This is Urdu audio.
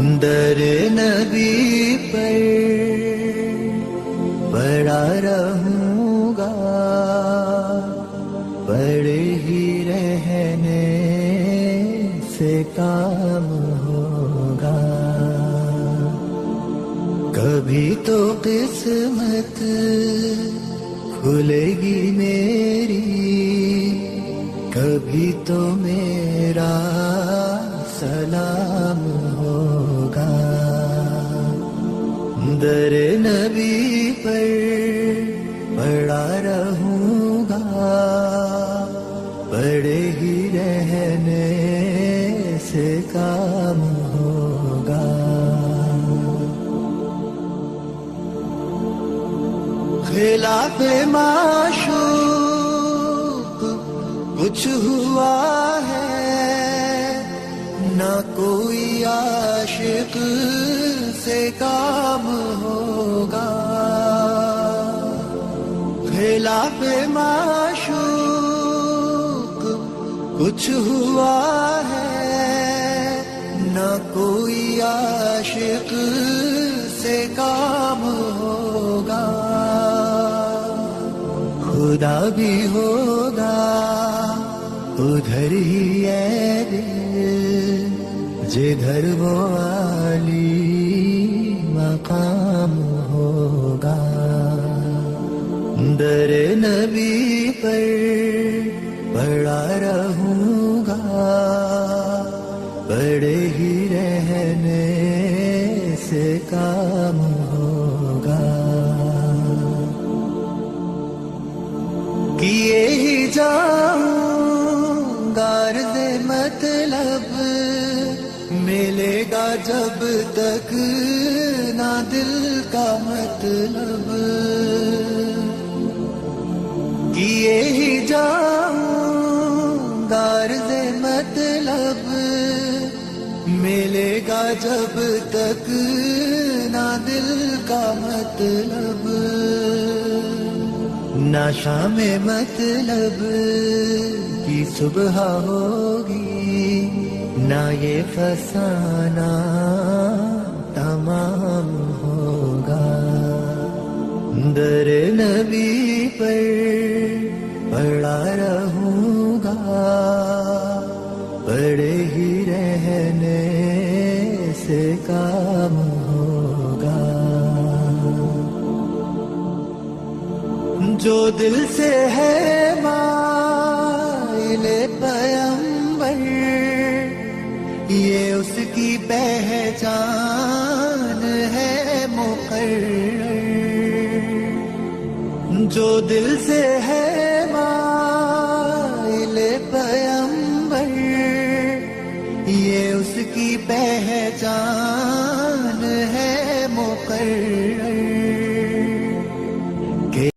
در نبی پر پڑا رہوں گا، پڑے ہی رہنے سے کام ہوگا. کبھی تو قسمت کھلے گی میری، کبھی تو میرا سلام ہوگا. در نبی پر پڑا رہوں گا، پڑے ہی رہنے سے کام ہوگا. خلاف معشوق کچھ ہوا ہے، نہ کوئی عاشق سے کام ہوگا. خلاف معشوق کچھ ہوا ہے، نہ کوئی عاشق سے کام ہوگا. خدا بھی ہوگا ادھر ہی ہے دل، جدھر وہ عالی مقام ہوگا. در نبی پر پڑا رہوں گا، پڑے ہی رہنے سے کام ہوگا. کیے ہی جاؤں غرض مطلب، ملے گا جب تک نہ دل کا مطلب. کیے ہی جاؤں غرض مطلب، ملے گا جب تک نہ دل کا مطلب. نہ شام مطلب کی صبح ہوگی، نہ یہ فسانہ تمام ہوگا. در نبی پر پڑا رہوں گا، پڑے ہی رہنے سے کام ہوگا. جو دل سے ہے مائل پیمبر، یہ اس کی پہچان ہے مقرر. جو دل سے ہے مائل پیمبر، یہ اس کی پہچان ہے مقرر. جو دل سے ہے مائل پیمبر، یہ اس کی پہچان